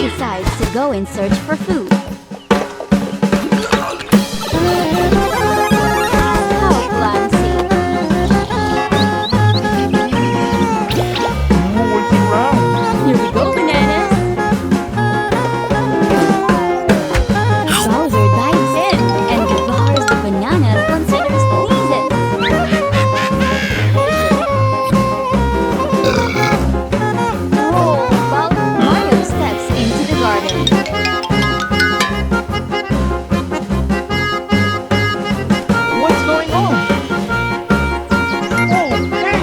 decides to go in search for food. How clumsy. What's around? Here we go, bananas. Bowser dives in and devours the banana and considers to eat it. Oh, Mario steps into the garden. What's going on? Oh, hey!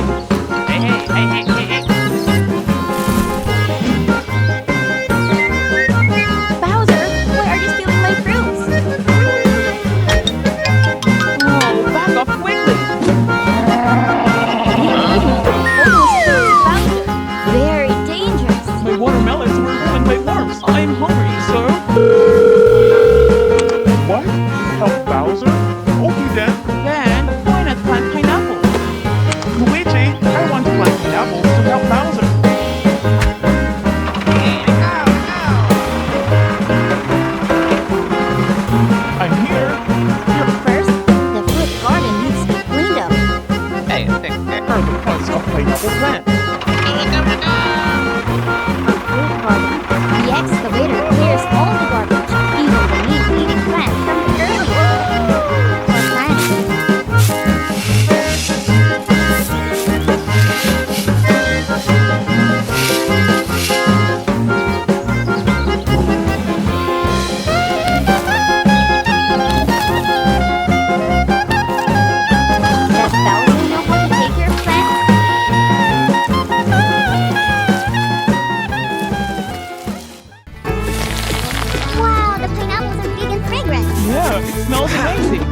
Bowser, why are you stealing my fruits? Oh, back off quickly! Almost killed Bowser. Very dangerous. My watermelons were ruined by worms. I'm hungry, sir. What? Help Bowser? Okay then. Then, why not plant pineapples? Luigi, I want to plant pineapples to help Bowser. I'm here. First, the fruit garden needs to be cleaned up. Are the pots of pineapple plants? Fruit garden. The excavator clears all the garbage, even the meat-eating plant from earlier. For planting. Does Bowser know how to take care of plants? Wow, the pineapples are big and fragrant. Yeah, it smells amazing.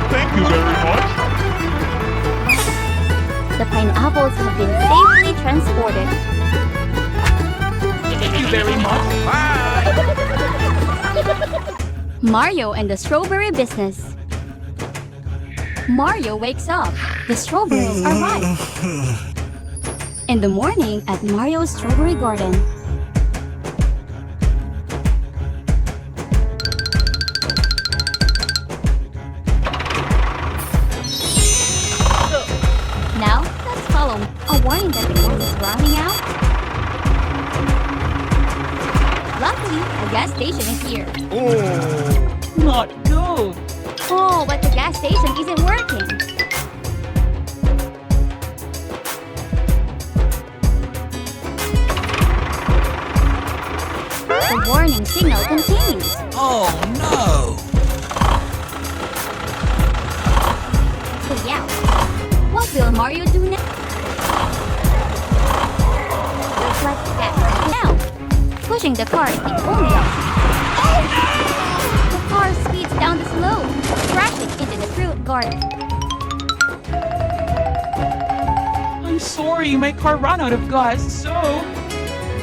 Thank you very much. The pineapples have been safely transported. Thank you very much. Mario and the strawberry business. Mario wakes up. The strawberries are ripe. In the morning at Mario's strawberry garden. Now, let's follow. A warning that the gas is running out. Luckily, a gas station is here. Oh, not good. Oh, but the gas station isn't working. The warning signal continues. Oh no! So yeah, what will Mario do now? Looks like that now. Pushing the car is the only option. The car speeds down the slope, crashing into the fruit garden. I'm sorry, my car ran out of gas, so...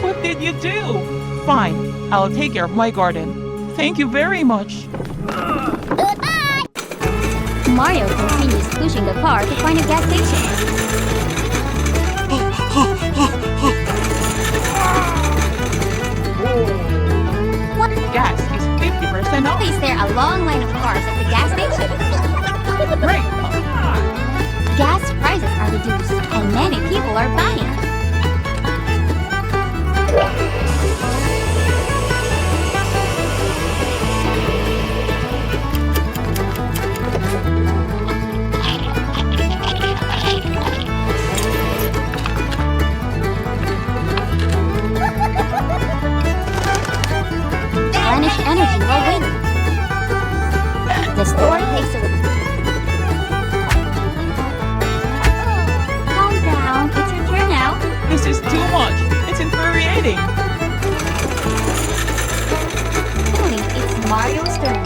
What did you do? Fine, I'll take care of my garden. Thank you very much. Mario continues pushing the car to find a gas station. What? Gas is 50% off. Is there a long line of cars at the gas station? Great. Gas prices are reduced and many people are buying. Replenish energy while waiting. The store takes away. Calm down, it's your turn now. This is too much. It's infuriating. Finally, it's Mario's turn.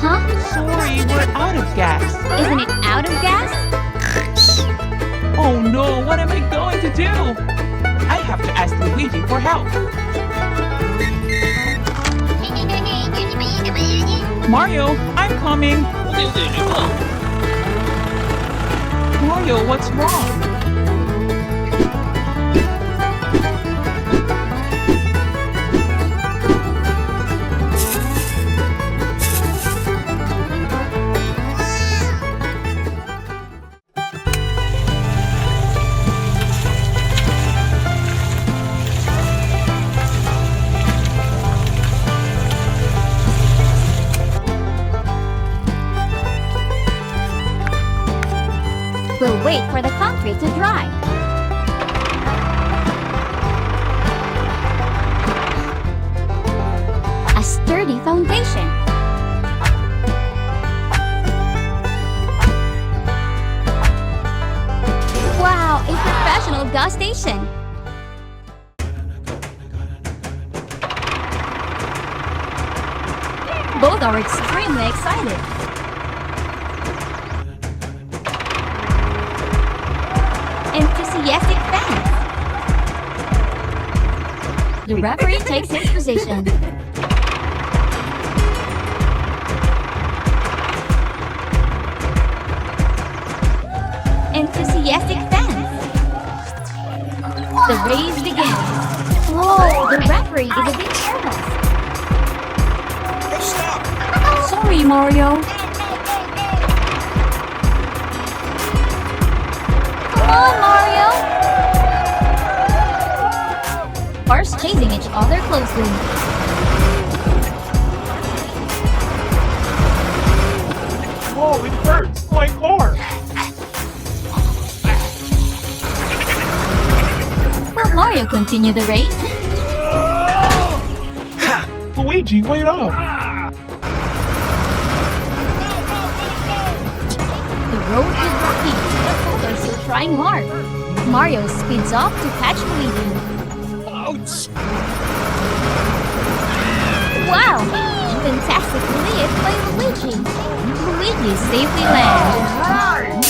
Huh? Sorry, we're out of gas. Isn't it out of gas? Oh no, what am I going to do? have to ask Luigi for help. Mario, I'm coming. Mario, what's wrong? We'll wait for the concrete to dry. A sturdy foundation. Wow, a professional gas station. Both are extremely excited. Enthusiastic fans. The referee takes his position. Enthusiastic fans. The race begins. Whoa, the referee is a bit nervous. Sorry, Mario. Come on, Mario! Cars chasing each other closely. Whoa, it hurts! My car! Will Mario continue the race? Luigi, wait up! The road is rocky, but both are still trying hard. Mario speeds up to catch Luigi. Ouch! Wow! Fantastic lift by Luigi. Luigi safely lands.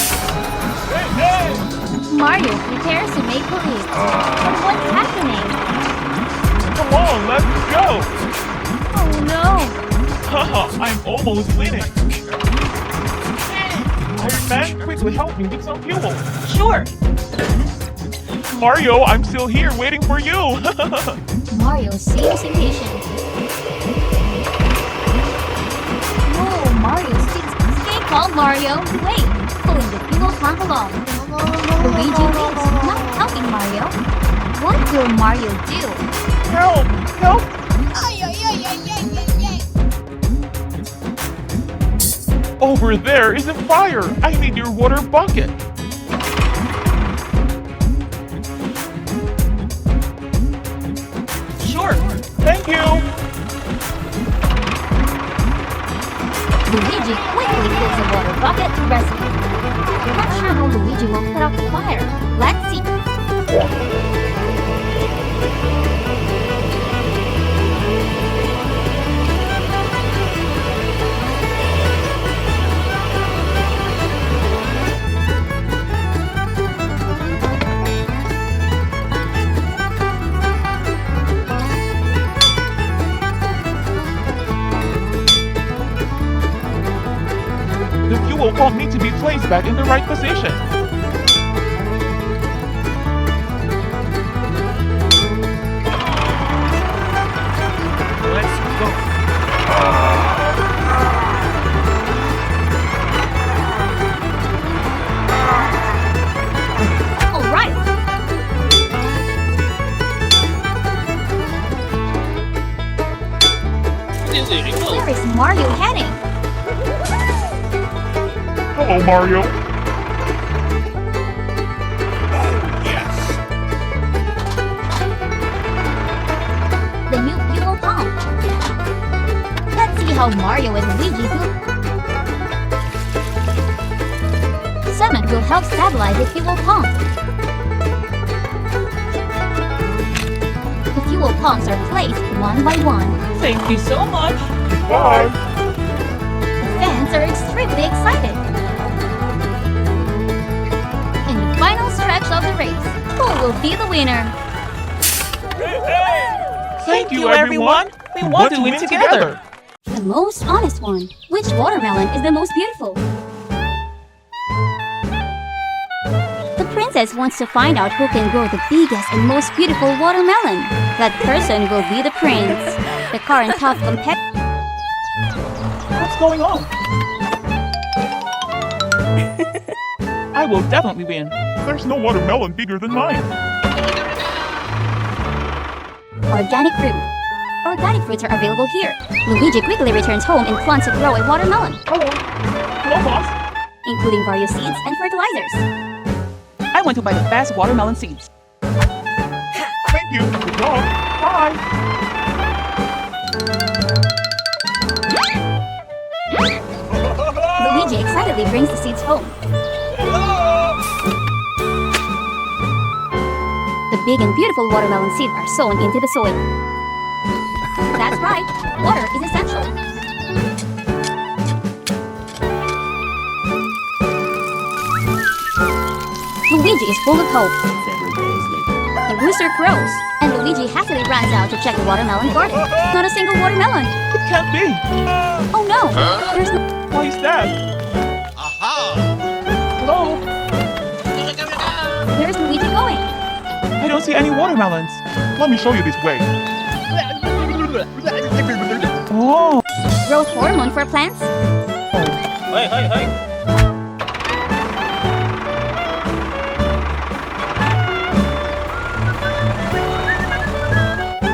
Mario prepares to make the leap. But what's happening? Come on, let's go! Oh no! Haha, I'm almost winning! Iron Man, quickly help me with some fuel! Sure! Mario, I'm still here waiting for you! Mario seems impatient. Whoa, Mario sticks. Stay calm, Mario. Wait, pulling the fuel tank along. Luigi leaves, not helping Mario. What will Mario do? Help! Help! Over there is a fire! I need your water bucket! Sure! Thank you! Luigi quickly fills a water bucket to rescue. Not sure how Luigi will put out the fire. Let's see. The fuel pump needs to be placed back in the right position. Let's go. All right. Where is Mario heading? Hello, Mario. Yes! The new fuel pump. Let's see how Mario and Luigi do. Cement will help stabilize the fuel pump. The fuel pumps are placed one by one. Thank you so much. Bye. The fans are extremely excited. In the final stretch of the race, who will be the winner? Thank you, everyone. We want to win together. The most honest one. Which watermelon is the most beautiful? The princess wants to find out who can grow the biggest and most beautiful watermelon. That person will be the prince. The current tough competitor. What's going on? I will definitely win. There's no watermelon bigger than mine. Organic fruit. Organic fruits are available here. Luigi quickly returns home and plans to grow a watermelon, Hello. Hello, boss. including various seeds and fertilizers. I went to buy the best watermelon seeds. Thank you. Good luck. Bye. Luigi excitedly brings the seeds home. The big and beautiful watermelon seeds are sown into the soil. That's right, water is essential. Luigi is full of hope. The rooster crows, and Luigi hastily runs out to check the watermelon garden. Not a single watermelon. It can't be. Oh no, there's no... Why is that? Hello? Where's Luigi going? I don't see any watermelons. Let me show you this way. Oh. Growth hormone for plants?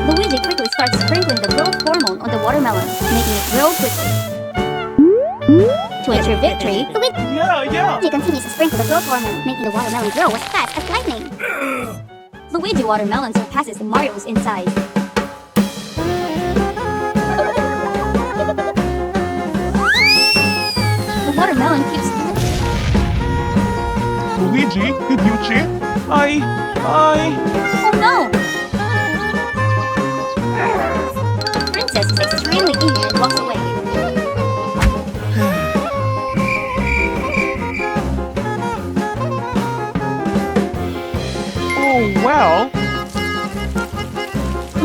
Luigi quickly starts sprinkling the growth hormone on the watermelon, making it grow quickly. To ensure victory, Yeah. Luigi continues to sprinkle the growth hormone, making the watermelon grow as fast as lightning. Luigi watermelon surpasses Mario's in size. The watermelon keeps growing. Luigi, did you cheat? I... Oh no! The princess is extremely eager and walks away. Oh, well.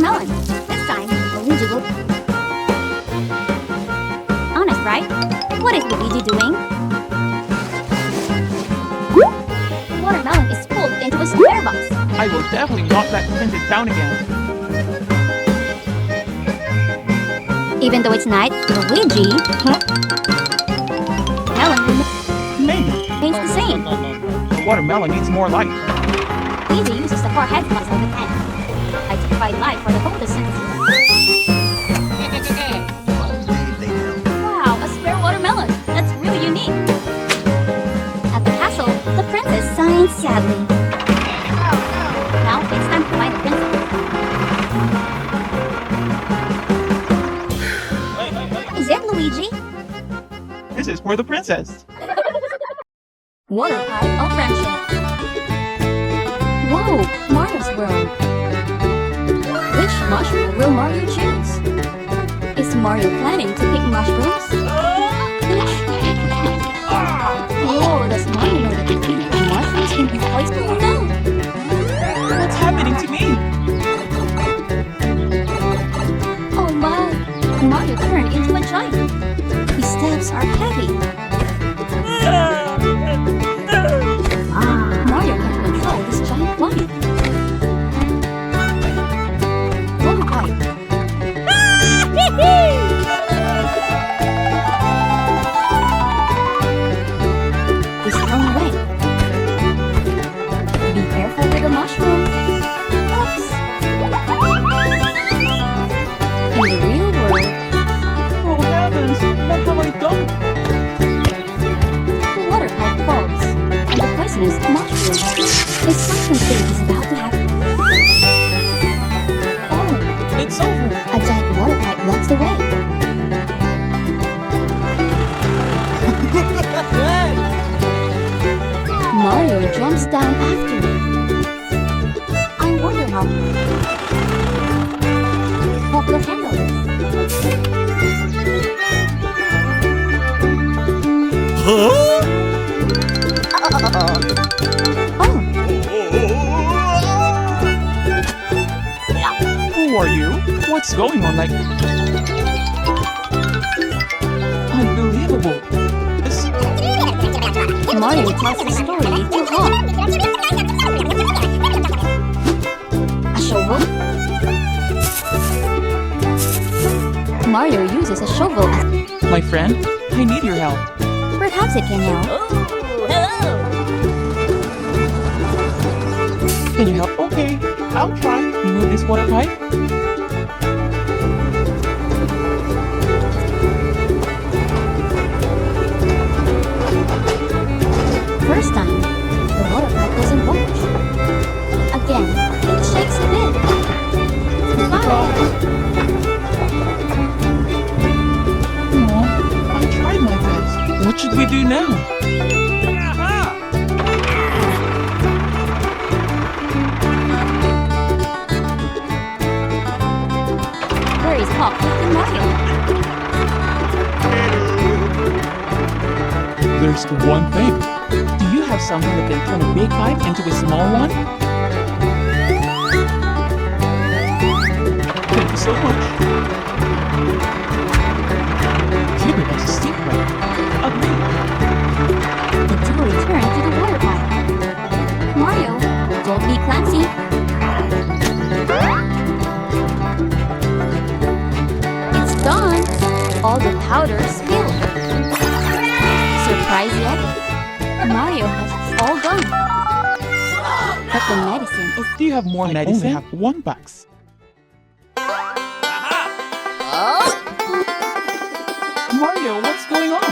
Melon. This time, Luigi will... Honest, right? What is Luigi doing? Watermelon is pulled into a square box. I will definitely knock that princess down again. Even though it's night, Luigi... Melon Maybe. remains the same. Watermelon needs more light. Luigi uses the 4 heads muscle of the pen. I to provide light for the hopelessness. Wow, a spare watermelon. That's really unique. At the castle, the princess signs sadly. Now it's time to find the princess. Is it Luigi? This is for the princess. Water pipe of friendship. Whoa, Mario's world. Which mushroom will Mario choose? Is Mario planning to pick mushrooms? Whoa, does Mario know that the mushrooms can be poisonous? Oh no! What's happening to me? Oh my! Mario turned into a giant. His steps are heavy. Mario can control this giant body. Water pipe. He's thrown away. Be careful with the mushroom. Oops. In the real world, Oh, heavens. What have I done? the water pipe falls, and the poisonous mushroom. If something big is about to happen, Oh, it's over. a giant water pipe blocks the way. Mario jumps down after it. I wonder how Hope will handle this. Oh, Who are you? What's going on? Like, unbelievable. This, Mario tells the story to Hawk. A shovel? Mario uses a shovel as my friend, I need your help. perhaps it can help. Can you help? Okay, I'll try. Remove this water pipe. First time, the water pipe doesn't budge. Again, it shakes a bit. Bye. Aw, I tried my best. What should we do now? Where is Hawk and Mario? There's one thing. Do you have something that can turn a big pipe into a small one? Thank you so much. Cubic has a secret. Ugly. The two return to the water pipe. Mario, don't be clumsy. It's done. All the powder spilled. Surprise yet? Mario has all done. But the medicine is Do you have more medicine? I only have one box. Mario, what's going on?